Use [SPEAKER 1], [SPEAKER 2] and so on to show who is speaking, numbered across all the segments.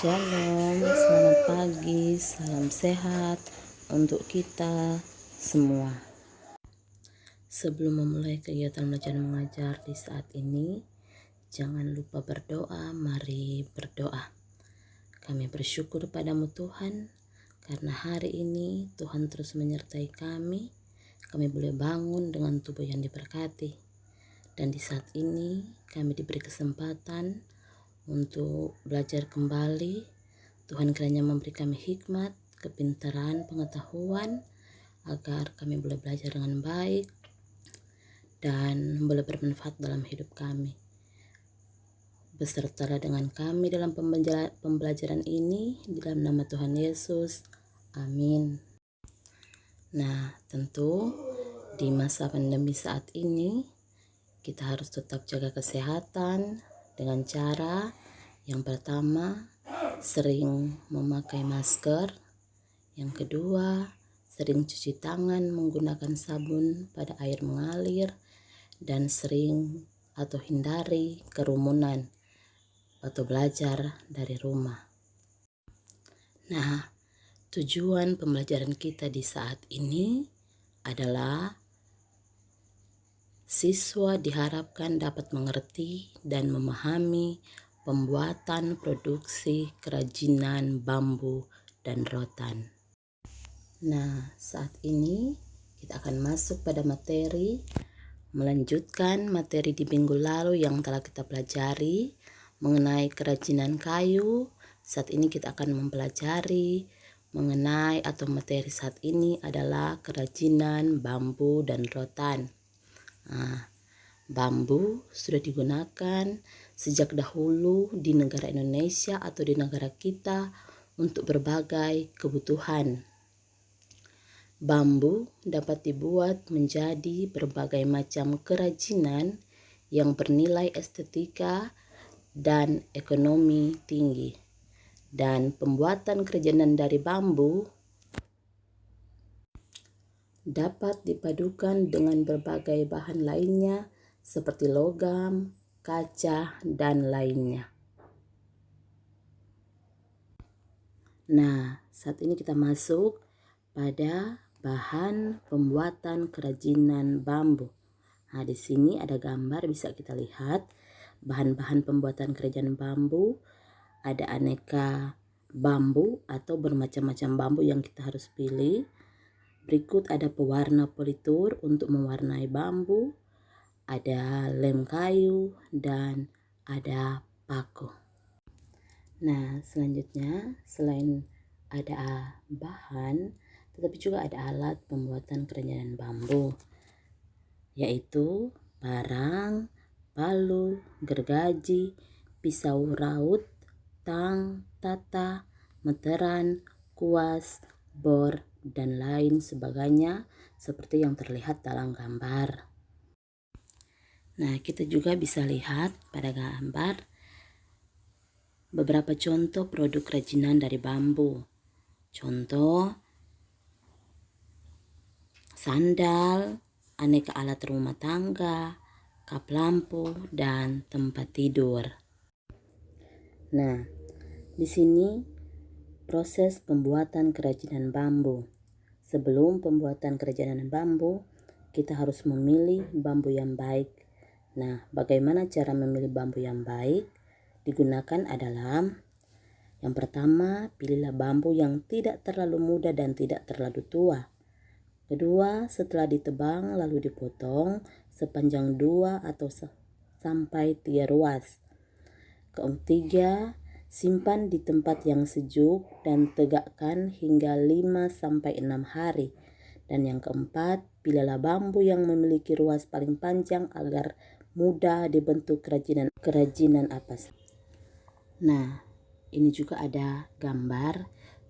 [SPEAKER 1] Shalom, selamat pagi, salam sehat untuk kita semua. Sebelum memulai kegiatan belajar mengajar di saat ini, jangan lupa berdoa. Mari berdoa. Kami bersyukur padamu Tuhan, karena hari ini Tuhan terus menyertai kami. Kami boleh bangun dengan tubuh yang diberkati. Dan di saat ini kami diberi kesempatan untuk belajar kembali. Tuhan kiranya memberi kami hikmat, kepintaran, pengetahuan agar kami boleh belajar dengan baik dan boleh bermanfaat dalam hidup kami. Besertalah dengan kami dalam pembelajaran ini di dalam nama Tuhan Yesus. Amin. Nah, tentu di masa pandemi saat ini kita harus tetap jaga kesehatan dengan cara yang pertama, sering memakai masker. Yang kedua, sering cuci tangan menggunakan sabun pada air mengalir, dan sering atau hindari kerumunan atau belajar dari rumah. Nah, tujuan pembelajaran kita di saat ini adalah siswa diharapkan dapat mengerti dan memahami pembuatan produksi kerajinan bambu dan rotan. Nah, saat ini kita akan masuk pada materi, melanjutkan materi di minggu lalu yang telah kita pelajari mengenai kerajinan kayu. Saat ini kita akan mempelajari mengenai atau materi saat ini adalah kerajinan bambu dan rotan. Nah, bambu sudah digunakan sejak dahulu di negara Indonesia atau di negara kita untuk berbagai kebutuhan. Bambu dapat dibuat menjadi berbagai macam kerajinan yang bernilai estetika dan ekonomi tinggi. Dan pembuatan kerajinan dari bambu dapat dipadukan dengan berbagai bahan lainnya seperti logam, kaca, dan lainnya. Nah, saat ini kita masuk pada bahan pembuatan kerajinan bambu. Nah, di sini ada gambar, bisa kita lihat bahan-bahan pembuatan kerajinan bambu. Ada aneka bambu atau bermacam-macam bambu yang kita harus pilih. Berikut ada pewarna politur untuk mewarnai bambu, ada lem kayu, dan ada paku. Nah, selanjutnya selain ada bahan, tetapi juga ada alat pembuatan kerajinan bambu, yaitu parang, palu, gergaji, pisau raut, tang, tata, meteran, kuas, bor, dan lain sebagainya seperti yang terlihat dalam gambar. Nah, kita juga bisa lihat pada gambar beberapa contoh produk kerajinan dari bambu. Contoh sandal, aneka alat rumah tangga, kap lampu, dan tempat tidur. Nah, di sini proses pembuatan kerajinan bambu. Sebelum pembuatan kerajinan bambu, kita harus memilih bambu yang baik. Nah, bagaimana cara memilih bambu yang baik? Digunakan adalah yang pertama, pilihlah bambu yang tidak terlalu muda dan tidak terlalu tua. Kedua, setelah ditebang lalu dipotong sepanjang 2 atau sampai 3 ruas. Ketiga, simpan di tempat yang sejuk dan tegakkan hingga 5 sampai 6 hari. Dan yang keempat, pilihlah bambu yang memiliki ruas paling panjang agar mudah dibentuk kerajinan apa. Nah, ini juga ada gambar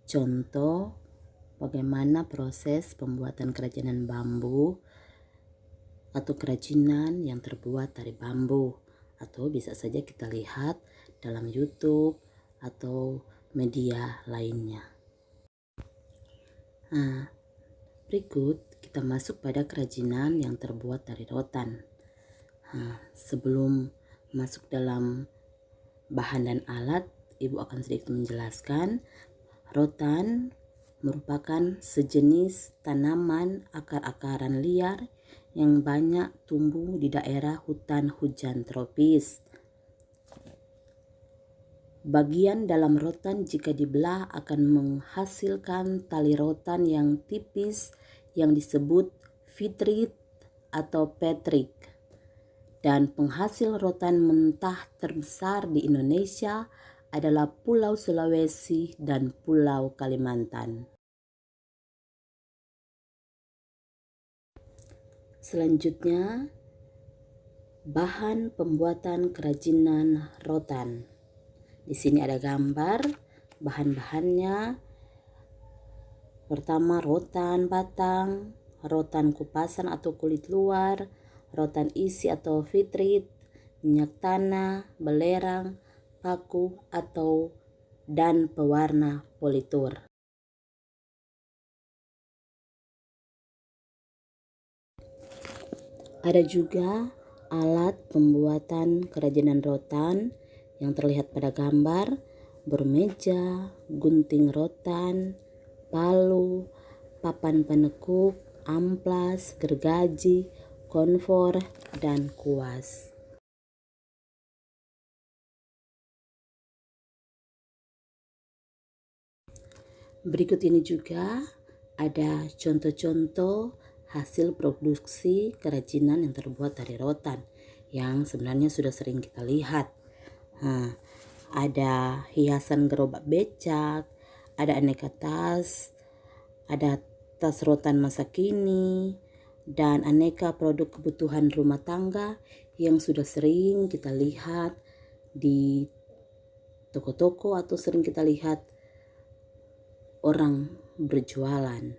[SPEAKER 1] contoh bagaimana proses pembuatan kerajinan bambu atau kerajinan yang terbuat dari bambu, atau bisa saja kita lihat dalam YouTube atau media lainnya. Nah, berikut kita masuk pada kerajinan yang terbuat dari rotan. Nah, sebelum masuk dalam bahan dan alat, Ibu akan sedikit menjelaskan. Rotan merupakan sejenis tanaman akar-akaran liar yang banyak tumbuh di daerah hutan hujan tropis. Bagian dalam rotan jika dibelah akan menghasilkan tali rotan yang tipis yang disebut fitrit atau petrik. Dan penghasil rotan mentah terbesar di Indonesia adalah Pulau Sulawesi dan Pulau Kalimantan. Selanjutnya, bahan pembuatan kerajinan rotan. Di sini ada gambar bahan-bahannya. Pertama, rotan batang, rotan kupasan atau kulit luar, rotan isi atau fitrit, minyak tanah, belerang, paku dan pewarna politur. Ada juga alat pembuatan kerajinan rotan yang terlihat pada gambar, bermeja, gunting rotan, palu, papan penekuk, amplas, gergaji, konfor, dan kuas. Berikut ini juga ada contoh-contoh hasil produksi kerajinan yang terbuat dari rotan yang sebenarnya sudah sering kita lihat. Ada hiasan gerobak becak, ada aneka tas, ada tas rotan masa kini, dan aneka produk kebutuhan rumah tangga yang sudah sering kita lihat di toko-toko atau sering kita lihat orang berjualan.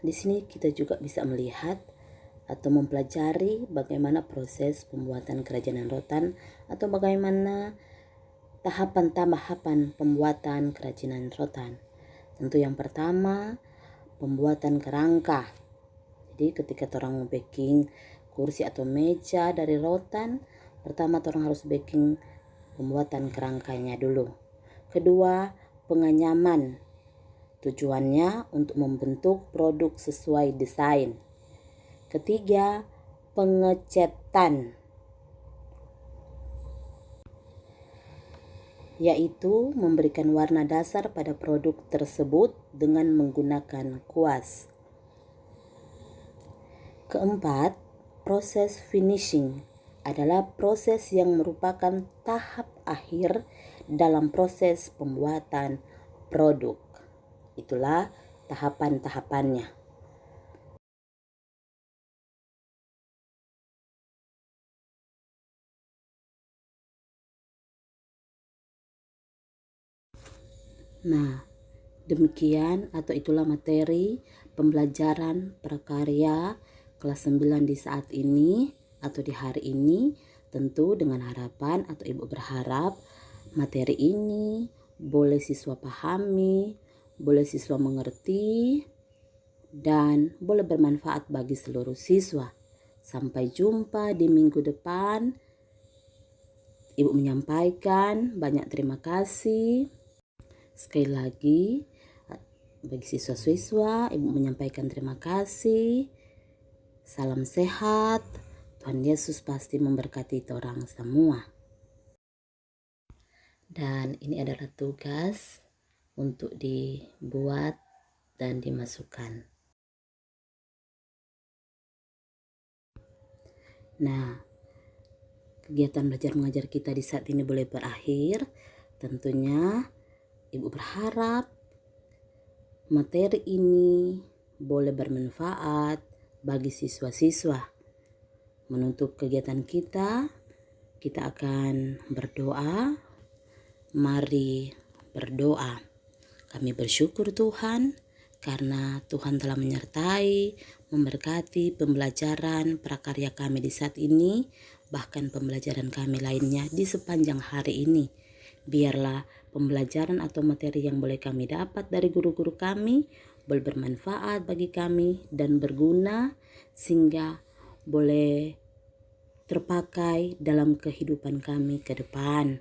[SPEAKER 1] Di sini kita juga bisa melihat atau mempelajari bagaimana proses pembuatan kerajinan rotan atau bagaimana tahapan-tahapan pembuatan kerajinan rotan. Tentu yang pertama, pembuatan kerangka. Jadi ketika orang mau baking kursi atau meja dari rotan, pertama orang harus baking pembuatan kerangkanya dulu. Kedua, penganyaman. Tujuannya untuk membentuk produk sesuai desain. Ketiga, pengecetan, yaitu memberikan warna dasar pada produk tersebut dengan menggunakan kuas. Keempat, proses finishing adalah proses yang merupakan tahap akhir dalam proses pembuatan produk. Itulah tahapan-tahapannya. Nah, demikian atau itulah materi pembelajaran prakarya kelas 9 di saat ini atau di hari ini. Tentu dengan harapan atau ibu berharap materi ini boleh siswa pahami, boleh siswa mengerti, dan boleh bermanfaat bagi seluruh siswa. Sampai jumpa di minggu depan. Ibu menyampaikan banyak terima kasih. Sekali lagi, bagi siswa-siswa, ibu menyampaikan terima kasih. Salam sehat. Tuhan Yesus pasti memberkati orang semua. Dan ini adalah tugas untuk dibuat dan dimasukkan. Nah, kegiatan belajar mengajar kita di saat ini boleh berakhir. Tentunya ibu berharap materi ini boleh bermanfaat bagi siswa-siswa. Menutup kegiatan kita akan berdoa. Mari berdoa. Kami bersyukur Tuhan karena Tuhan telah menyertai, memberkati pembelajaran prakarya kami di saat ini, bahkan pembelajaran kami lainnya di sepanjang hari ini. Biarlah pembelajaran atau materi yang boleh kami dapat dari guru-guru kami boleh bermanfaat bagi kami dan berguna sehingga boleh terpakai dalam kehidupan kami ke depan.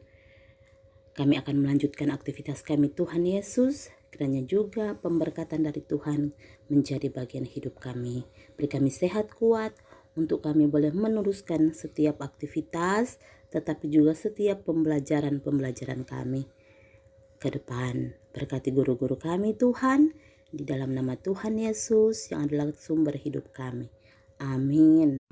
[SPEAKER 1] Kami akan melanjutkan aktivitas kami Tuhan Yesus, kiranya juga pemberkatan dari Tuhan menjadi bagian hidup kami. Beri kami sehat kuat untuk kami boleh meneruskan setiap aktivitas, tetapi juga setiap pembelajaran kami ke depan. Berkati guru-guru kami Tuhan, di dalam nama Tuhan Yesus yang adalah sumber hidup kami. Amin.